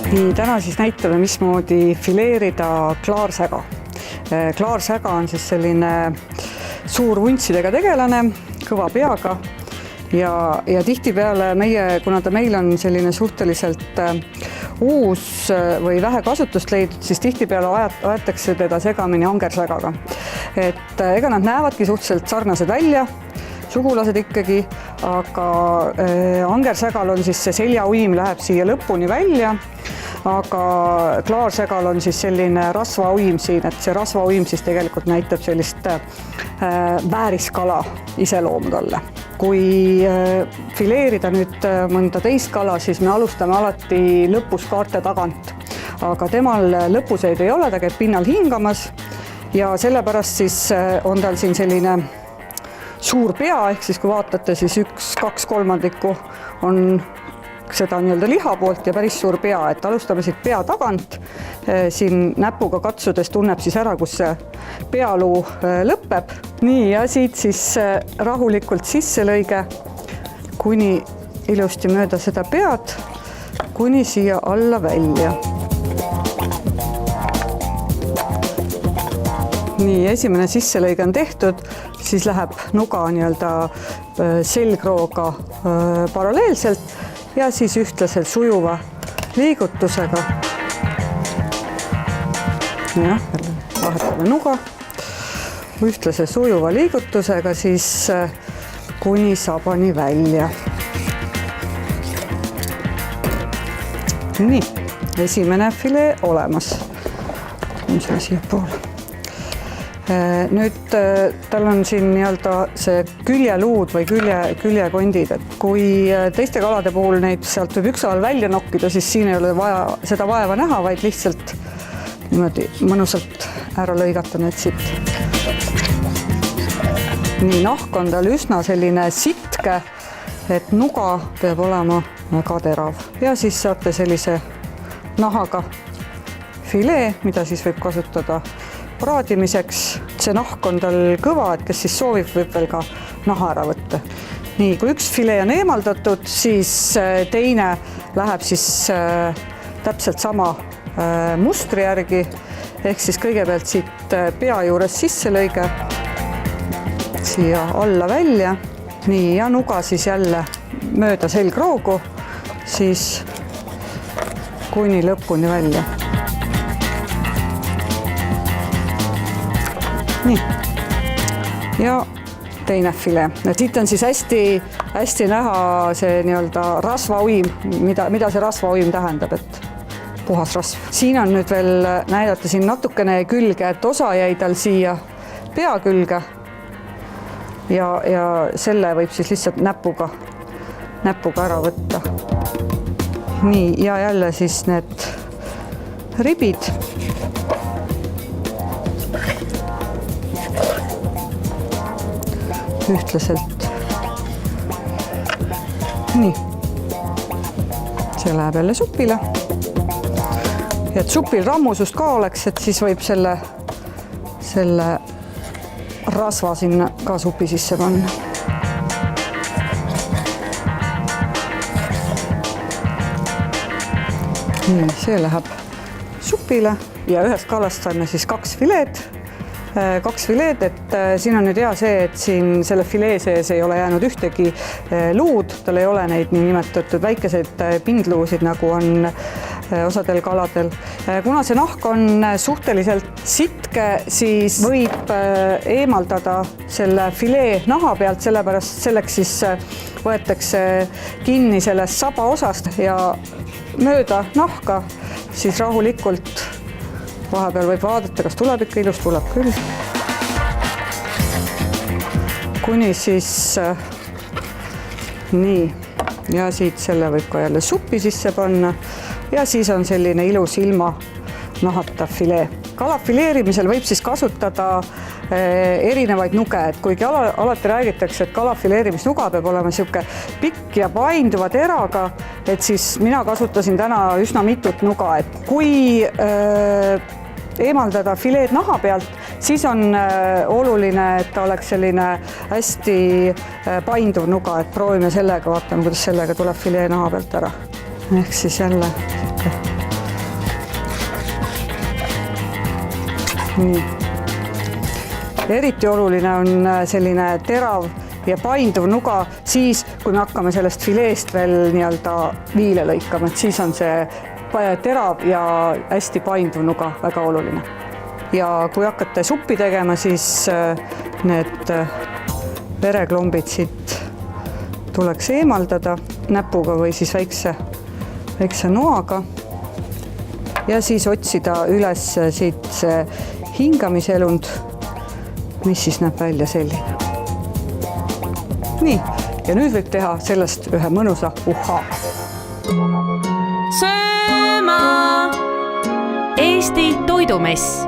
Nii, täna siis näitame, mismoodi fileerida klaarsäga. Klaarsäga on siis selline suur vuntsidega tegelane, kõva peaga ja tihtipeale kuna ta meil on selline suhteliselt uus või vähe kasutust leidnud, siis tihtipeale aetakse teda segamini angersägaga. Et ega nad näevadki suhteliselt sarnased välja, sugulased ikkagi, aga angersägal on siis see seljauim läheb siia lõpuni välja, aga klaarsägal on siis selline rasvauim siin, et see rasvauim siis tegelikult näitab sellist vääriskala iseloomu talle. Kui fileerida nüüd mõnda teist kala, siis me alustame alati lõpus kaarte tagant, aga temal lõpuseid ei ole, ta käib pinnal hingamas ja sellepärast siis on tal siin selline suur pea, ehk siis kui vaatate, siis 1/2 on seda nii-öelda liha poolt ja päris suur pea, et alustame siit pea tagant. Siin näpuga katsudes tunneb siis ära, kus see pealuu lõpeb. Nii, ja siit siis rahulikult sisselõige kuni ilusti mööda seda pead, kuni siia alla välja. Nii, esimene sisselõige on tehtud, siis läheb nuga nii-öelda selgrooga paralleelselt ja siis ühtlaselt sujuva liigutusega. Jah, vahetame nuga. Ühtlase sujuva liigutusega siis kuni sabani välja. Nii, esimene filee olemas. On see siia poole. Nüüd tal on siin nii-öelda see küljeluud või küljekondid, et kui teiste kalade puhul neid sealt võib ükshaaval välja nokkida, siis siin ei ole vaja seda vaeva näha, vaid lihtsalt niimoodi mõnusalt ära lõigata need siit. Nii, nahk on tal üsna selline sitke, et nuga peab olema väga terav. Ja siis saate sellise nahaga filee, mida siis võib kasutada praadimiseks. See nahk on tal kõva, et kes siis soovib, võib veel ka naha ära võtta. Nii, kui üks filee on eemaldatud, siis teine läheb siis täpselt sama mustri järgi. Ehk siis kõigepealt siit pea juures sisselõige, siia alla välja. Nii, ja nuga siis jälle mööda selgroogu, siis kuni lõpuni välja. Nii. Ja teine filee. Siit on siis hästi näha see nii-öelda rasvauim, mida see rasvauim tähendab, et puhas rasv. Siin on nüüd veel näidata siin natukene külge, et osa jäi tal siia pea külge ja selle võib siis lihtsalt näpuga ära võtta. Nii, ja jälle siis need ribid. Ühtlaselt. Nii. See läheb jälle supile. Ja et supil rammusust ka oleks, et siis võib selle rasva sinna ka supi sisse panna. Nii, see läheb supile ja ühest kalast saime siis 2 fileed, et siin on nüüd hea see, et siin selle filee sees ei ole jäänud ühtegi luud, tal ei ole neid nii nimetatud väikeseid pindluusid, nagu on osadel kaladel. Kuna see nahk on suhteliselt sitke, siis võib eemaldada selle filee naha pealt, selleks siis võetakse kinni sellest saba osast ja mööda nahka, siis rahulikult vahepeal võib vaadata, kas tuleb ikka ilus, tuleb küll. Kuni siis nii, ja siit selle võib ka jälle suppi sisse panna ja siis on selline ilus ilma nahata filee. Kala fileerimisel võib siis kasutada erinevaid nuge, et kuigi alati räägitakse, et kala fileerimisnuga peab olema sihuke pikk ja painduva teraga, et siis mina kasutasin täna üsna mitut nuga, et kui eemaldada fileed naha pealt, siis on oluline, et ta oleks selline hästi painduv nuga, et proovime sellega, vaatame, kuidas sellega tuleb filee naha pealt ära. Ehk siis jälle Nii. Eriti oluline on selline terav ja painduv nuga siis, kui me hakkame sellest fileest veel nii-öelda viile lõikama, et siis on see terav ja hästi painduv nuga väga oluline. Ja kui hakkate suppi tegema, siis need vereklombid siit tuleks eemaldada näpuga või siis väikse noaga ja siis otsida üles siit see hingamiselund, mis siis näeb välja selline. Nii, ja nüüd võib teha sellest ühe mõnusa uhaa. Sööma! Eesti toidumess.